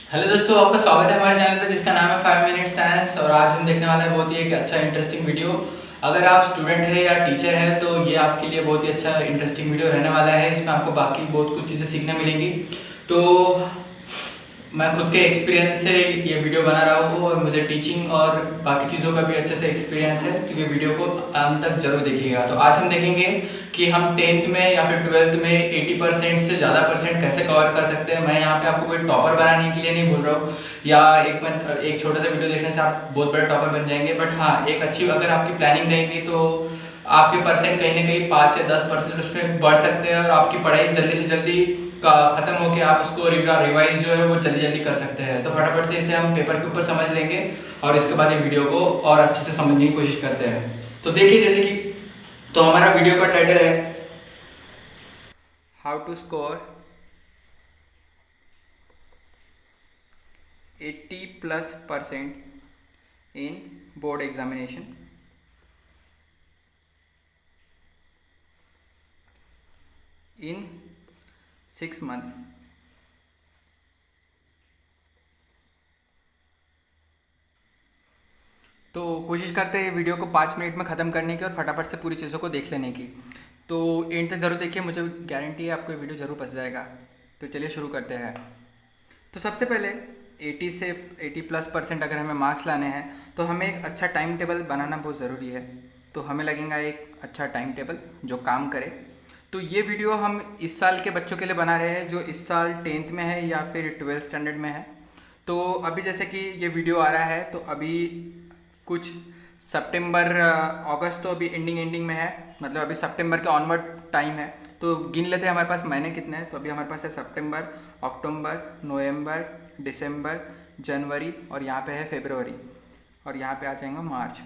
Hello दोस्तों, आपका स्वागत है हमारे चैनल पर जिसका नाम है 5 मिनट साइंस। और आज हम देखने वाले हैं बहुत ही एक अच्छा इंटरेस्टिंग वीडियो। अगर आप स्टूडेंट है या टीचर है तो ये आपके लिए बहुत ही अच्छा इंटरेस्टिंग वीडियो रहने वाला है। इसमें आपको बाकी बहुत कुछ चीज़ें सीखने मिलेंगी। तो मैं खुद के एक्सपीरियंस से ये वीडियो बना रहा हूँ और मुझे टीचिंग और बाकी चीज़ों का भी अच्छे से एक्सपीरियंस है, तो ये वीडियो को अंत तक जरूर देखिएगा। तो आज हम देखेंगे कि हम 10th में या फिर 12th में 80% से ज़्यादा परसेंट कैसे कवर कर सकते हैं। मैं यहाँ पे आपको कोई टॉपर बनाने के लिए नहीं बोल रहा हूँ या एक छोटा सा वीडियो देखने से आप बहुत बड़े टॉपर बन जाएंगे। बट हाँ, एक अच्छी अगर आपकी प्लानिंग रहेगी तो आपके परसेंट कहीं ना कहीं 5 से 10% उसमें बढ़ सकते हैं और आपकी पढ़ाई जल्दी से जल्दी का खत्म होके आप उसको रिवाइज जो है वो जल्दी जल्दी कर सकते हैं। तो फटाफट से इसे हम पेपर के ऊपर समझ लेंगे और इसके बाद ये वीडियो को और अच्छे से समझने की कोशिश करते हैं। तो देखिए, जैसे कि तो हमारा वीडियो का टाइटल है how to score 80+% in board examination in 6 months। तो कोशिश करते हैं वीडियो को 5 मिनट में ख़त्म करने की और फटाफट से पूरी चीज़ों को देख लेने की। तो एंड तक ज़रूर देखिए, मुझे गारंटी है आपको ये वीडियो ज़रूर पसंद जाएगा। तो चलिए शुरू करते हैं। तो सबसे पहले 80 से 80+% अगर हमें मार्क्स लाने हैं तो हमें एक अच्छा टाइम टेबल बनाना बहुत ज़रूरी है। तो हमें लगेगा एक अच्छा टाइम टेबल जो काम करे। तो ये वीडियो हम इस साल के बच्चों के लिए बना रहे हैं जो इस साल 10th में है या फिर 12th स्टैंडर्ड में है। तो अभी जैसे कि ये वीडियो आ रहा है तो अभी कुछ सितंबर अगस्त तो अभी एंडिंग में है, मतलब अभी सितंबर के ऑनवर्ड टाइम है। तो गिन लेते हैं हमारे पास महीने कितने हैं। तो अभी हमारे पास है सितंबर, अक्टूबर, नवंबर, दिसंबर, जनवरी और यहाँ पे है फरवरी और यहाँ पे आ जाएगा मार्च।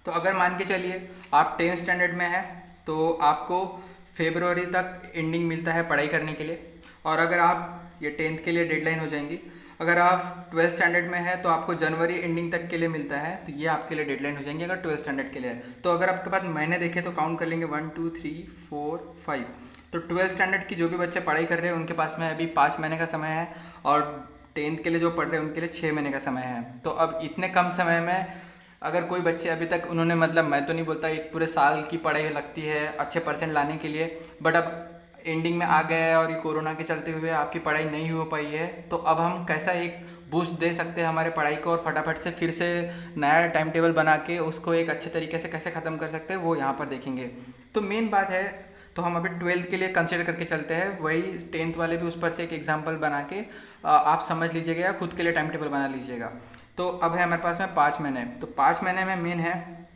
तो अगर मान के चलिए आप 10th स्टैंडर्ड में है तो आपको फरवरी तक एंडिंग मिलता है पढ़ाई करने के लिए। और अगर आप ये 10th के लिए डेडलाइन हो जाएंगी। अगर आप 12th स्टैंडर्ड में है तो आपको जनवरी एंडिंग तक के लिए मिलता है, तो ये आपके लिए डेडलाइन हो जाएंगी अगर 12th स्टैंडर्ड के लिए है। तो अगर आपके पास महीने देखें तो काउंट कर लेंगे 1 2 3 4 5। तो 12th स्टैंडर्ड की जो भी बच्चे पढ़ाई कर रहे हैं उनके पास में अभी 5 महीने का समय है और 10th के लिए जो पढ़ रहे हैं उनके लिए 6 महीने का समय है। तो अब इतने कम समय में अगर कोई बच्चे अभी तक उन्होंने, मतलब मैं तो नहीं बोलता एक पूरे साल की पढ़ाई लगती है अच्छे परसेंट लाने के लिए, बट अब एंडिंग में आ गया है और ये कोरोना के चलते हुए आपकी पढ़ाई नहीं हो पाई है, तो अब हम कैसा एक बूस्ट दे सकते हैं हमारे पढ़ाई को और फटाफट से फिर से नया टाइम टेबल बना के उसको एक अच्छे तरीके से कैसे ख़त्म कर सकते हैं वो यहाँ पर देखेंगे। तो मेन बात है, तो हम अभी 12th के लिए कंसिडर करके चलते हैं, वही 10th वाले भी उस पर से एक एग्जाम्पल बना के आप समझ लीजिएगा या खुद के लिए टाइम टेबल बना लीजिएगा। तो अब है हमारे पास में 5 महीने। तो 5 महीने में मेन है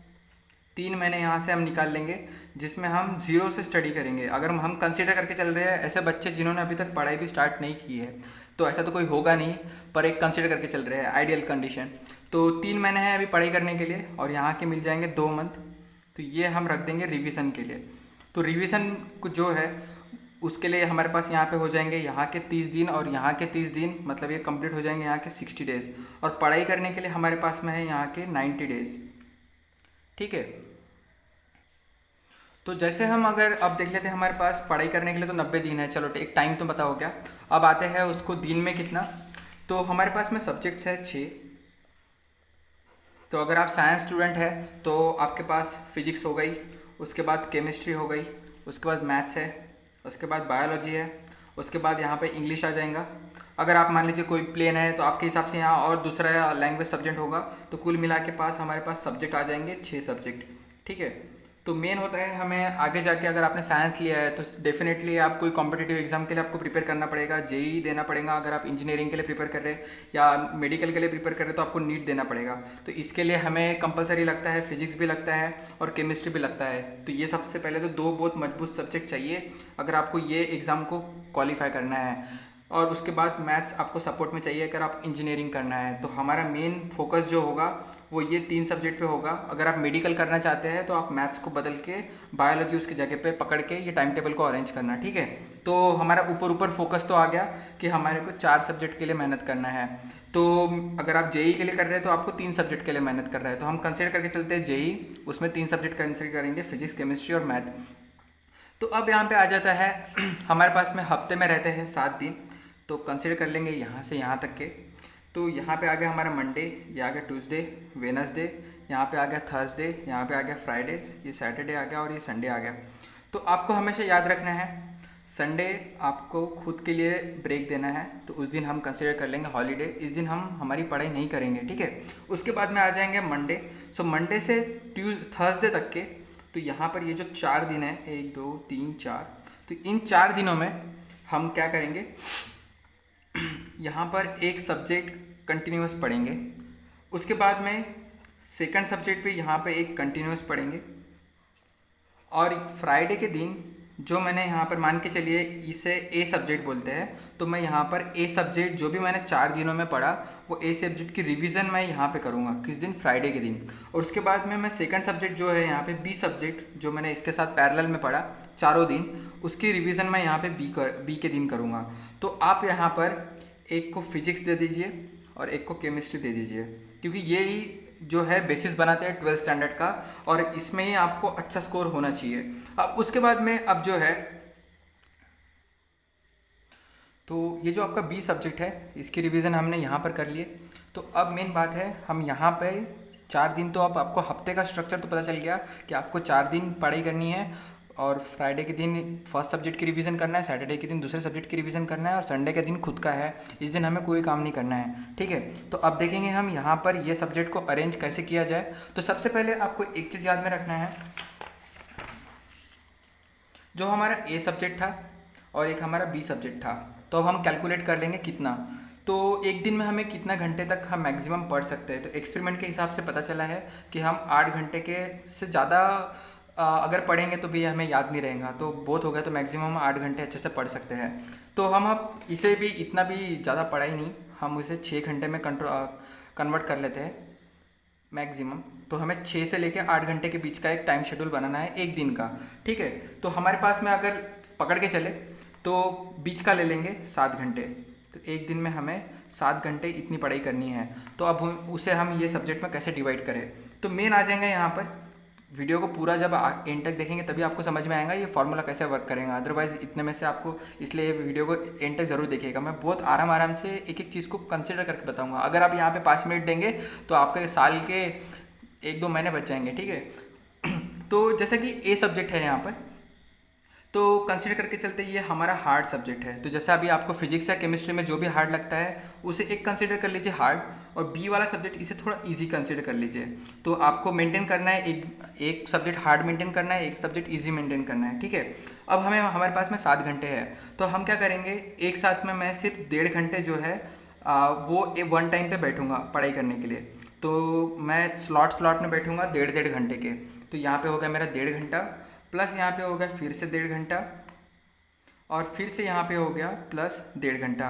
3 महीने यहाँ से हम निकाल लेंगे जिसमें हम जीरो से स्टडी करेंगे। अगर हम कंसिडर करके चल रहे हैं ऐसे बच्चे जिन्होंने अभी तक पढ़ाई भी स्टार्ट नहीं की है, तो ऐसा तो कोई होगा नहीं, पर एक कंसिडर करके चल रहे हैं आइडियल कंडीशन। तो 3 महीने हैं अभी पढ़ाई करने के लिए और यहाँ के मिल जाएंगे 2 मंथ। तो ये हम रख देंगे रिवीजन के लिए। तो रिवीजन को जो है उसके लिए हमारे पास यहाँ पे हो जाएंगे यहाँ के 30 दिन और यहाँ के 30 दिन, मतलब ये कंप्लीट हो जाएंगे यहाँ के 60 डेज़। और पढ़ाई करने के लिए हमारे पास में है यहाँ के 90 डेज़। ठीक है। तो जैसे हम अगर अब देख लेते हैं हमारे पास पढ़ाई करने के लिए तो 90 दिन है, चलो एक टाइम तो पता हो गया। अब आते हैं उसको दिन में कितना। तो हमारे पास में सब्जेक्ट्स है 6। तो अगर आप साइंस स्टूडेंट है तो आपके पास फिजिक्स हो गई, उसके बाद केमिस्ट्री हो गई, उसके बाद मैथ्स है, उसके बाद बायोलॉजी है, उसके बाद यहाँ पे इंग्लिश आ जाएगा। अगर आप मान लीजिए कोई प्लेन है तो आपके हिसाब से यहाँ और दूसरा लैंग्वेज सब्जेक्ट होगा। तो कुल मिला के पास हमारे पास सब्जेक्ट आ जाएंगे 6 सब्जेक्ट। ठीक है। तो मेन होता है हमें आगे जाके, अगर आपने साइंस लिया है तो डेफिनेटली आप कोई कॉम्पिटिटिव एग्जाम के लिए आपको प्रिपेयर करना पड़ेगा, जेई देना पड़ेगा। अगर आप इंजीनियरिंग के लिए प्रिपेयर कर रहे हैं या मेडिकल के लिए प्रिपेयर कर रहे हैं तो आपको नीट देना पड़ेगा। तो इसके लिए हमें कंपलसरी लगता है फिजिक्स भी लगता है और केमिस्ट्री भी लगता है। तो ये सबसे पहले तो 2 बहुत मजबूत सब्जेक्ट चाहिए अगर आपको ये एग्ज़ाम को क्वालिफाई करना है। और उसके बाद मैथ्स आपको सपोर्ट में चाहिए अगर आप इंजीनियरिंग करना है। तो हमारा मेन फोकस जो होगा वो ये 3 सब्जेक्ट पे होगा। अगर आप मेडिकल करना चाहते हैं तो आप मैथ्स को बदल के बायोलॉजी उसकी जगह पे पकड़ के ये टाइम टेबल को अरेंज करना। ठीक है। तो हमारा ऊपर फोकस तो आ गया कि हमारे को 4 सब्जेक्ट के लिए मेहनत करना है। तो अगर आप जेई के लिए कर रहे हैं तो आपको 3 सब्जेक्ट के लिए मेहनत कर रहे हैं। तो हम कंसिडर करके चलते हैं जेई, उसमें 3 सब्जेक्ट कंसिडर करेंगे, फिजिक्स, केमिस्ट्री और मैथ। तो अब यहाँ पे आ जाता है हमारे पास में हफ्ते में रहते हैं 7 दिन। तो कंसिडर कर लेंगे यहाँ से यहाँ तक के। तो यहाँ पे आ गया हमारा मंडे, ये आ गया ट्यूसडे, वेडनेसडे, यहाँ पे आ गया थर्सडे, यहाँ पे आ गया फ्राइडे, ये सैटरडे आ गया और ये संडे आ गया। तो आपको हमेशा याद रखना है संडे आपको खुद के लिए ब्रेक देना है, तो उस दिन हम कंसिडर कर लेंगे हॉलीडे। इस दिन हम हमारी पढ़ाई नहीं करेंगे, ठीक है। उसके बाद में आ जाएंगे मंडे। सो मंडे से थर्सडे तक के, तो यहाँ पर ये जो 4 दिन है, 1 2 3 4, तो इन 4 दिनों में हम क्या करेंगे, यहाँ पर एक सब्जेक्ट कंटिन्यूस पढ़ेंगे। उसके बाद में सेकंड सब्जेक्ट पे यहाँ पे एक कंटिन्यूस पढ़ेंगे। और फ्राइडे के दिन जो मैंने यहाँ पर मान के चलिए इसे ए सब्जेक्ट बोलते हैं, तो मैं यहाँ पर ए सब्जेक्ट जो भी मैंने 4 दिनों में पढ़ा वो ए सब्जेक्ट की रिवीजन मैं यहाँ पे करूँगा, किस दिन, फ्राइडे के दिन। और उसके बाद में मैं सेकंड सब्जेक्ट जो है यहाँ पे बी सब्जेक्ट जो मैंने इसके साथ पैरेलल में पढ़ा 4 दिन, उसकी रिवीजन मैं यहाँ पे बी के दिन करूँगा। तो आप यहाँ पर एक को फिजिक्स दे दीजिए और एक को केमिस्ट्री दे दीजिए, क्योंकि ये ही जो है बेसिस बनाते हैं 12th स्टैंडर्ड का, और इसमें ही आपको अच्छा स्कोर होना चाहिए। अब उसके बाद में अब जो है, तो ये जो आपका बी सब्जेक्ट है इसकी रिवीजन हमने यहाँ पर कर लिए। तो अब मेन बात है, हम यहाँ पे 4 दिन, तो अब आपको हफ्ते का स्ट्रक्चर तो पता चल गया कि आपको 4 दिन पढ़ाई करनी है, और फ्राइडे के दिन फर्स्ट सब्जेक्ट की रिवीजन करना है, सैटरडे के दिन दूसरे सब्जेक्ट की रिवीजन करना है, और संडे के दिन खुद का है। इस दिन हमें कोई काम नहीं करना है, ठीक है। तो अब देखेंगे हम यहाँ पर ये सब्जेक्ट को अरेंज कैसे किया जाए। तो सबसे पहले आपको एक चीज़ याद में रखना है, जो हमारा ए सब्जेक्ट था और एक हमारा बी सब्जेक्ट था, तो अब हम कैलकुलेट कर लेंगे कितना, तो एक दिन में हमें कितना घंटे तक हम मैक्सिमम पढ़ सकते हैं। तो एक्सपेरिमेंट के हिसाब से पता चला है कि हम 8 घंटे के से ज़्यादा अगर पढ़ेंगे तो भी हमें याद नहीं रहेगा, तो बहुत हो गया, तो मैक्सिमम हम 8 घंटे अच्छे से पढ़ सकते हैं। तो हम अब इसे भी इतना भी ज़्यादा पढ़ाई नहीं, हम इसे 6 घंटे में कन्वर्ट कर लेते हैं मैक्सिमम। तो हमें 6 से लेकर 8 घंटे के बीच का एक टाइम शेड्यूल बनाना है एक दिन का, ठीक है। तो हमारे पास में अगर पकड़ के चले तो बीच का ले लेंगे 7 घंटे, तो एक दिन में हमें 7 घंटे इतनी पढ़ाई करनी है। तो अब उसे हम ये सब्जेक्ट में कैसे डिवाइड करें, तो मेन आ जाएंगे यहाँ पर। वीडियो को पूरा जब एंड तक देखेंगे तभी आपको समझ में आएगा ये फार्मूला कैसे वर्क करेगा, अदरवाइज़ इतने में से आपको, इसलिए वीडियो को एंड तक ज़रूर देखिएगा। मैं बहुत आराम से एक एक चीज़ को कंसिडर करके बताऊंगा। अगर आप यहाँ पे 5 मिनट देंगे तो आपके साल के 1-2 महीने बच जाएंगे, ठीक है। तो जैसे कि ए सब्जेक्ट है यहाँ पर, तो कंसिडर करके चलते ये हमारा हार्ड सब्जेक्ट है। तो जैसे अभी आपको फिजिक्स या केमिस्ट्री में जो भी हार्ड लगता है उसे एक कंसिडर कर लीजिए हार्ड, और बी वाला सब्जेक्ट इसे थोड़ा इजी कंसिडर कर लीजिए। तो आपको मेंटेन करना है, एक सब्जेक्ट हार्ड मेंटेन करना है, एक सब्जेक्ट इजी मेंटेन करना है, ठीक है। अब हमारे पास में 7 घंटे है, तो हम क्या करेंगे, एक साथ में मैं सिर्फ 1.5 घंटे जो है वो वन टाइम पे बैठूंगा पढ़ाई करने के लिए। तो मैं स्लॉट में बैठूंगा 1.5 घंटे के। तो यहाँ पे हो गया मेरा 1.5 घंटा, प्लस यहाँ पे हो गया फिर से 1.5 घंटा, और फिर से यहाँ पे हो गया प्लस 1.5 घंटा।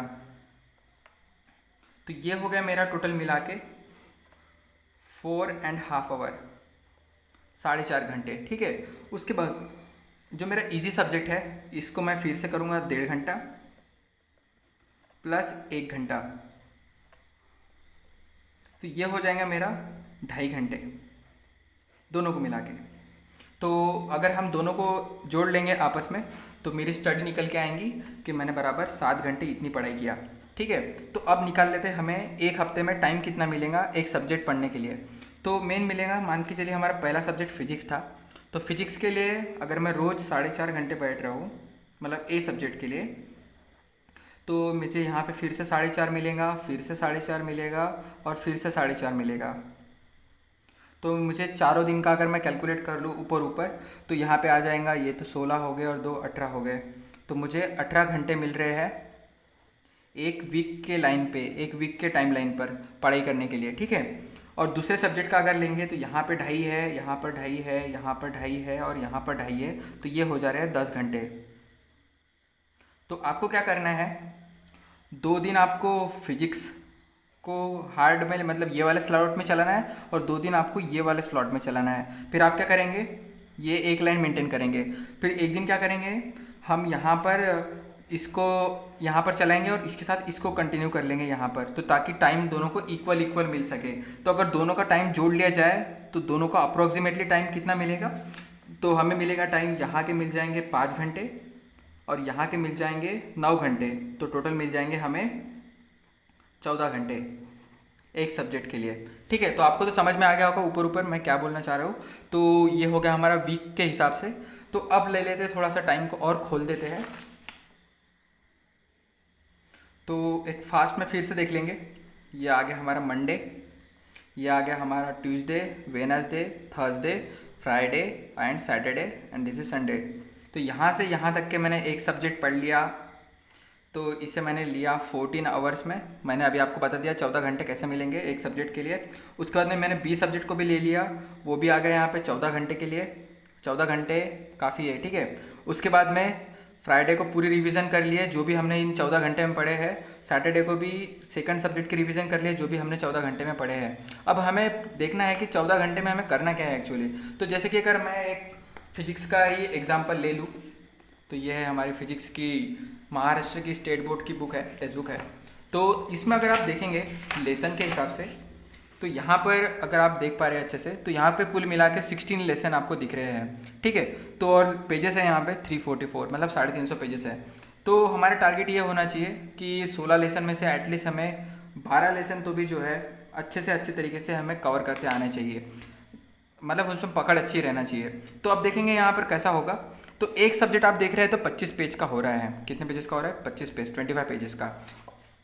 तो ये हो गया मेरा टोटल मिला के 4.5 आवर, 4.5 घंटे, ठीक है। उसके बाद जो मेरा इजी सब्जेक्ट है इसको मैं फिर से करूँगा 1.5 घंटा प्लस 1 घंटा, तो ये हो जाएगा मेरा 2.5 घंटे दोनों को मिला के। तो अगर हम दोनों को जोड़ लेंगे आपस में तो मेरी स्टडी निकल के आएंगी कि मैंने बराबर 7 घंटे इतनी पढ़ाई किया, ठीक है। तो अब निकाल लेते हैं हमें एक हफ्ते में टाइम कितना मिलेगा एक सब्जेक्ट पढ़ने के लिए। तो मेन मिलेगा, मान के चलिए हमारा पहला सब्जेक्ट फिजिक्स था, तो फिजिक्स के लिए अगर मैं रोज़ 4.5 घंटे बैठ रहा हूँ, मतलब ए सब्जेक्ट के लिए, तो मुझे यहाँ पे फिर से 4.5 मिलेगा, फिर से 4.5 मिलेगा, और फिर से 4.5 मिलेगा। तो मुझे 4 दिन का अगर मैं कैलकुलेट कर लूँ ऊपर तो यहाँ पे आ जाएगा, ये तो 16 हो गए और 2 18 हो गए। तो मुझे 18 घंटे मिल रहे हैं एक वीक के लाइन पे, एक वीक के टाइम लाइन पर पढ़ाई करने के लिए, ठीक है। और दूसरे सब्जेक्ट का अगर लेंगे तो यहाँ पे 2.5 है, यहाँ पर 2.5 है, यहाँ पर 2.5 है, और यहाँ पर 2.5 है, तो ये हो जा रहे हैं 10 घंटे। तो आपको क्या करना है, 2 दिन आपको फिजिक्स को हार्ड में, मतलब ये वाले स्लॉट में चलाना है, और 2 दिन आपको ये वाले स्लॉट में चलाना है। फिर आप क्या करेंगे, ये एक लाइन मेंटेन करेंगे। फिर एक दिन क्या करेंगे, हम यहाँ पर इसको यहाँ पर चलाएंगे और इसके साथ इसको कंटिन्यू कर लेंगे यहाँ पर, तो ताकि टाइम दोनों को इक्वल मिल सके। तो अगर दोनों का टाइम जोड़ लिया जाए तो दोनों का अप्रोक्सीमेटली टाइम कितना मिलेगा, तो हमें मिलेगा टाइम यहाँ के मिल जाएंगे 5 घंटे, और यहाँ के मिल जाएंगे 9 घंटे, तो टोटल मिल जाएंगे हमें 14 घंटे एक सब्जेक्ट के लिए। ठीक है, तो आपको तो समझ में आ गया होगा ऊपर ऊपर मैं क्या बोलना चाह रहा हूँ। तो ये हो गया हमारा वीक के हिसाब से। तो अब ले लेते थोड़ा सा टाइम को और खोल देते हैं। तो एक फास्ट में फिर से देख लेंगे। ये आ गया हमारा मंडे, ये आ गया हमारा Tuesday, Wednesday, Thursday, Friday and Saturday and this is Sunday. तो यहाँ से यहाँ तक के मैंने एक सब्जेक्ट पढ़ लिया। तो इसे मैंने लिया 14 आवर्स में। मैंने अभी आपको बता दिया 14 घंटे कैसे मिलेंगे एक सब्जेक्ट के लिए। उसके बाद में मैंने 20 सब्जेक्ट को भी ले लिया, वो भी आ गया यहाँ पे 14 घंटे के लिए। 14 घंटे काफ़ी है, ठीक है। उसके बाद में फ्राइडे को पूरी रिवीजन कर लिए जो भी हमने इन 14 घंटे में पढ़े हैं। सैटरडे को भी सेकंड सब्जेक्ट की रिवीजन कर लिए जो भी हमने 14 घंटे में पढ़े हैं। अब हमें देखना है कि 14 घंटे में हमें करना क्या है एक्चुअली। तो जैसे कि अगर मैं एक फिजिक्स का ही एग्जाम्पल ले लूँ, तो ये है हमारी फिजिक्स की महाराष्ट्र की स्टेट बोर्ड की बुक है, टेक्स्ट बुक है। तो इसमें अगर आप देखेंगे लेसन के हिसाब से, तो यहाँ पर अगर आप देख पा रहे हैं अच्छे से, तो यहाँ पे कुल मिला के 16 लेसन आपको दिख रहे हैं, ठीक है। तो और पेजेस है यहाँ पे 344, मतलब 350 पेजेस है। तो हमारा टारगेट ये होना चाहिए कि 16 लेसन में से एटलीस्ट हमें 12 लेसन तो भी जो है अच्छे से अच्छे तरीके से हमें कवर करते आने चाहिए, मतलब उसमें पकड़ अच्छी रहना चाहिए। तो अब देखेंगे यहाँ पर कैसा होगा। तो एक सब्जेक्ट आप देख रहे हैं तो 25 पेज का हो रहा है। कितने पेजेस का हो रहा है? 25 पेज, 25 पेजेस का।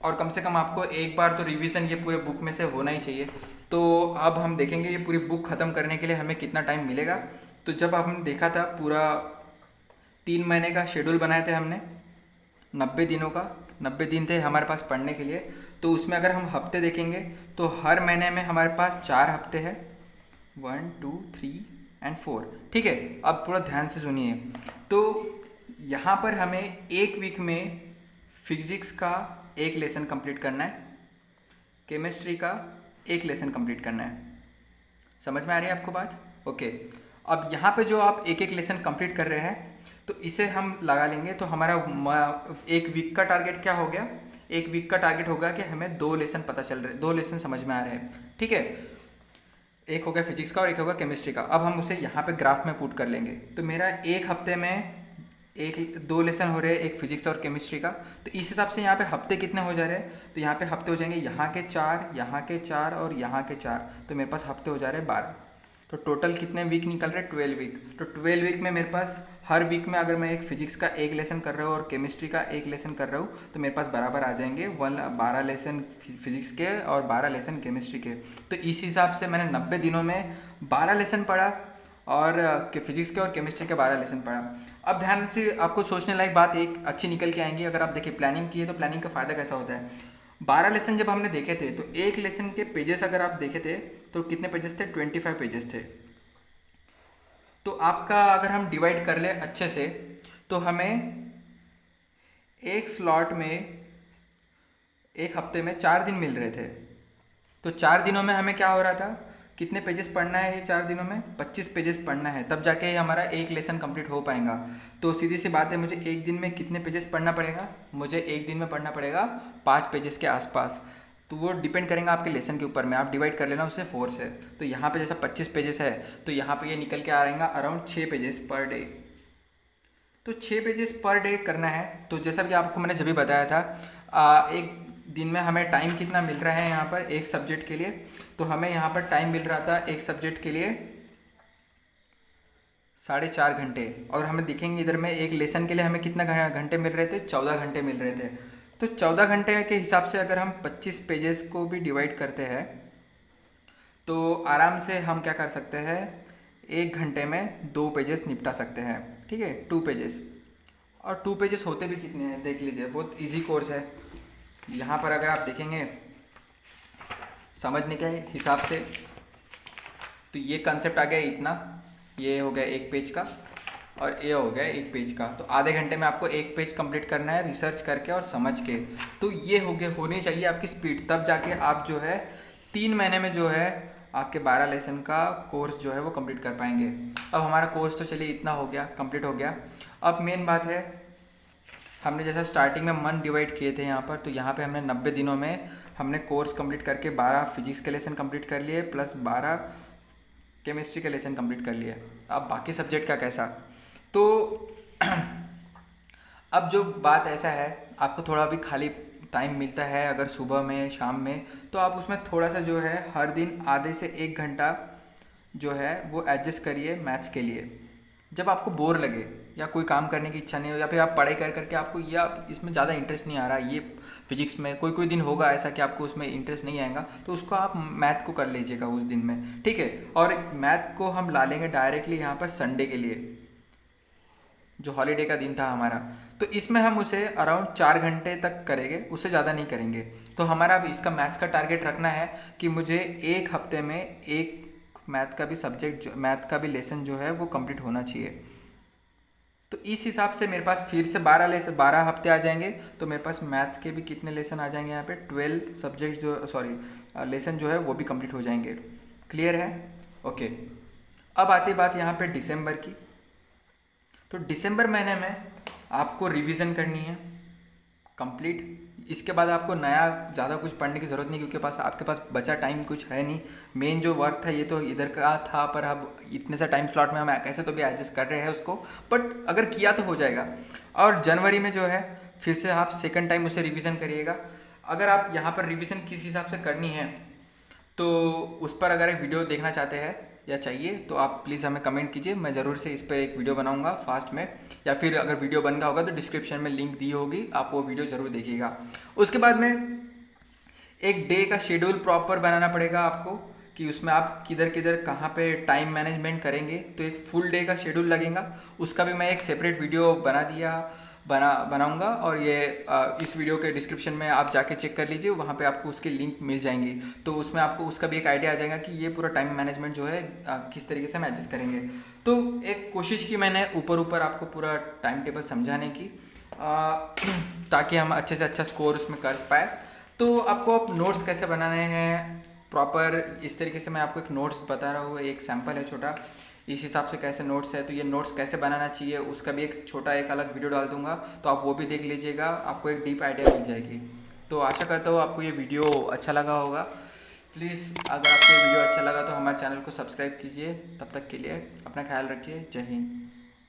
और कम से कम आपको एक बार तो रिवीजन ये पूरे बुक में से होना ही चाहिए। तो अब हम देखेंगे ये पूरी बुक ख़त्म करने के लिए हमें कितना टाइम मिलेगा। तो जब हमने देखा था पूरा 3 महीने का शेड्यूल बनाए थे हमने, 90 दिनों का, 90 दिन थे हमारे पास पढ़ने के लिए। तो उसमें अगर हम हफ्ते देखेंगे तो हर महीने में हमारे पास 4 हफ्ते हैं, 1 2 3 एंड 4, ठीक है। अब थोड़ा ध्यान से सुनिए। तो यहाँ पर हमें एक वीक में फिजिक्स का एक लेसन कंप्लीट करना है, केमिस्ट्री का एक लेसन कंप्लीट करना है। समझ में आ रही है आपको बात? ओके। अब यहाँ पे जो आप एक एक लेसन कंप्लीट कर रहे हैं, तो इसे हम लगा लेंगे। तो हमारा एक वीक का टारगेट क्या हो गया? एक वीक का टारगेट होगा कि हमें 2 लेसन पता चल रहे, 2 लेसन समझ में आ रहे हैं, ठीक है। एक हो गया फिजिक्स का और एक होगा केमिस्ट्री का। अब हम उसे यहाँ पे ग्राफ में पुट कर लेंगे। तो मेरा एक हफ्ते में 2 लेसन हो रहे हैं, एक फिजिक्स और केमिस्ट्री का। तो इस हिसाब से यहाँ पे हफ्ते कितने हो जा रहे हैं? तो यहाँ पे हफ्ते हो जाएंगे यहाँ के 4, यहाँ के 4 और यहाँ के 4। तो मेरे पास हफ्ते हो जा रहे हैं 12। तो टोटल कितने वीक निकल रहे हैं? 12 वीक। तो 12 वीक में मेरे पास हर वीक में अगर मैं एक फिजिक्स का एक लेसन कर रहा हूँ और केमिस्ट्री का एक लेसन कर रहा हूँ, तो मेरे पास बराबर आ जाएंगे 12 लेसन फिजिक्स के और 12 लेसन केमिस्ट्री के। तो इस हिसाब से मैंने 90 दिनों में 12 लेसन पढ़ा और फिजिक्स के और केमिस्ट्री के 12 लेसन पढ़ा। अब ध्यान से आपको सोचने लायक बात एक अच्छी निकल के आएंगी। अगर आप देखिए प्लानिंग की है तो प्लानिंग का फ़ायदा कैसा होता है। 12 लेसन जब हमने देखे थे तो एक लेसन के पेजेस अगर आप देखे थे तो कितने पेजेस थे? 25 पेजेस थे। तो आपका अगर हम डिवाइड कर ले अच्छे से, तो हमें एक स्लॉट में एक हफ्ते में 4 दिन मिल रहे थे। तो 4 दिनों में हमें क्या हो रहा था? कितने पेजेस पढ़ना है? ये 4 दिनों में 25 पेजेस पढ़ना है, तब जाके हमारा एक लेसन कंप्लीट हो पाएगा। तो सीधी सी बात है, मुझे एक दिन में कितने पेजेस पढ़ना पड़ेगा? मुझे एक दिन में पढ़ना पड़ेगा 5 पेजेस के आसपास। तो वो डिपेंड करेगा आपके लेसन के ऊपर में। आप डिवाइड कर लेना उसे 4 से। तो यहाँ पे जैसा 25 पेजेस है तो यहाँ पे ये निकल के आ रहेगा अराउंड 6 पेजेस पर डे। तो 6 पेजेस पर डे करना है। तो जैसा कि आपको मैंने जब भी बताया था, एक दिन में हमें टाइम कितना मिल रहा है यहाँ पर एक सब्जेक्ट के लिए। तो हमें यहाँ पर टाइम मिल रहा था एक सब्जेक्ट के लिए 4.5 घंटे। और हमें दिखेंगे इधर में एक लेसन के लिए हमें कितना घंटे मिल रहे थे? 14 घंटे मिल रहे थे। तो 14 घंटे के हिसाब से अगर हम 25 पेजेस को भी डिवाइड करते हैं तो आराम से हम क्या कर सकते हैं, 1 घंटे में 2 पेजेस निपटा सकते हैं, ठीक है, 2 पेजेस। और 2 पेजेस होते भी कितने हैं देख लीजिए, बहुत इजी कोर्स है। यहाँ पर अगर आप देखेंगे समझने के हिसाब से, तो ये कंसेप्ट आ गया इतना, ये हो गया 1 पेज का और ये हो गया 1 पेज का। तो आधे घंटे में आपको 1 पेज कंप्लीट करना है रिसर्च करके और समझ के। तो ये हो गया, होनी चाहिए आपकी स्पीड, तब जाके आप जो है 3 महीने में जो है आपके 12 लेसन का कोर्स जो है वो कंप्लीट कर पाएंगे। अब हमारा कोर्स तो चलिए इतना हो गया, कंप्लीट हो गया। अब मेन बात है, हमने जैसा स्टार्टिंग में मंथ डिवाइड किए थे यहाँ पर, तो यहाँ पे हमने 90 दिनों में हमने कोर्स कंप्लीट करके 12 फिजिक्स के लेसन कंप्लीट कर लिए प्लस 12 केमिस्ट्री के लेसन कंप्लीट कर लिए। अब बाकी सब्जेक्ट का कैसा? तो अब जो बात ऐसा है, आपको थोड़ा भी खाली टाइम मिलता है अगर सुबह में शाम में, तो आप उसमें थोड़ा सा जो है हर दिन आधे से 1 घंटा जो है वो एडजस्ट करिए मैथ्स के लिए। जब आपको बोर लगे या कोई काम करने की इच्छा नहीं हो, या फिर आप पढ़ाई कर करके आपको या इसमें ज़्यादा इंटरेस्ट नहीं आ रहा, ये फिजिक्स में कोई कोई दिन होगा ऐसा कि आपको उसमें इंटरेस्ट नहीं आएगा, तो उसको आप मैथ को कर लीजिएगा उस दिन में, ठीक है। और मैथ को हम ला लेंगे डायरेक्टली यहाँ पर संडे के लिए, जो हॉलीडे का दिन था हमारा। तो इसमें हम उसे अराउंड 4 घंटे तक करेंगे, उससे ज़्यादा नहीं करेंगे। तो हमारा भी इसका मैथ्स का टारगेट रखना है कि मुझे एक हफ्ते में एक मैथ का भी सब्जेक्ट, मैथ का भी लेसन जो है वो कंप्लीट होना चाहिए। तो इस हिसाब से मेरे पास फिर से 12 हफ्ते आ जाएंगे, तो मेरे पास मैथ के भी कितने लेसन आ जाएंगे यहाँ पे 12 सब्जेक्ट जो लेसन जो है वो भी कंप्लीट हो जाएंगे। क्लियर है? ओके। अब आती बात यहाँ पे दिसंबर की। तो दिसंबर महीने में आपको रिवीजन करनी है कंप्लीट। इसके बाद आपको नया ज़्यादा कुछ पढ़ने की ज़रूरत नहीं, क्योंकि आपके पास बचा टाइम कुछ है नहीं। मेन जो वर्क था ये तो इधर का था, पर अब इतने सा टाइम स्लॉट में हम कैसे तो भी एडजस्ट कर रहे हैं उसको, बट अगर किया तो हो जाएगा। और जनवरी में जो है फिर से आप सेकंड टाइम उसे रिवीजन करिएगा। अगर आप यहाँ पर रिवीजन किस हिसाब से करनी है तो उस पर अगर एक वीडियो देखना चाहते हैं या चाहिए तो आप प्लीज़ हमें कमेंट कीजिए, मैं ज़रूर से इस पर एक वीडियो बनाऊंगा फास्ट में, या फिर अगर वीडियो बन गया होगा तो डिस्क्रिप्शन में लिंक दी होगी, आप वो वीडियो ज़रूर देखिएगा। उसके बाद में एक डे का शेड्यूल प्रॉपर बनाना पड़ेगा आपको, कि उसमें आप किधर किधर कहाँ पे टाइम मैनेजमेंट करेंगे। तो एक फुल डे का शेड्यूल लगेगा, उसका भी मैं एक सेपरेट वीडियो बनाऊंगा, और ये इस वीडियो के डिस्क्रिप्शन में आप जाके चेक कर लीजिए, वहाँ पे आपको उसकी लिंक मिल जाएंगी। तो उसमें आपको उसका भी एक आइडिया आ जाएगा कि ये पूरा टाइम मैनेजमेंट जो है किस तरीके से हम एडजस्ट करेंगे। तो एक कोशिश की मैंने ऊपर आपको पूरा टाइम टेबल समझाने की, ताकि हम अच्छे से अच्छा स्कोर उसमें कर पाए। तो आपको अब नोट्स कैसे बनाने हैं प्रॉपर, इस तरीके से मैं आपको एक नोट्स बता रहा हूँ, एक सैम्पल है छोटा, इस हिसाब से कैसे नोट्स है। तो ये नोट्स कैसे बनाना चाहिए उसका भी एक छोटा एक अलग वीडियो डाल दूंगा, तो आप वो भी देख लीजिएगा, आपको एक डीप आइडिया मिल जाएगी। तो आशा करता हूँ आपको ये वीडियो अच्छा लगा होगा। प्लीज़ अगर आपको ये वीडियो अच्छा लगा तो हमारे चैनल को सब्सक्राइब कीजिए। तब तक के लिए अपना ख्याल रखिए। जय हिंद।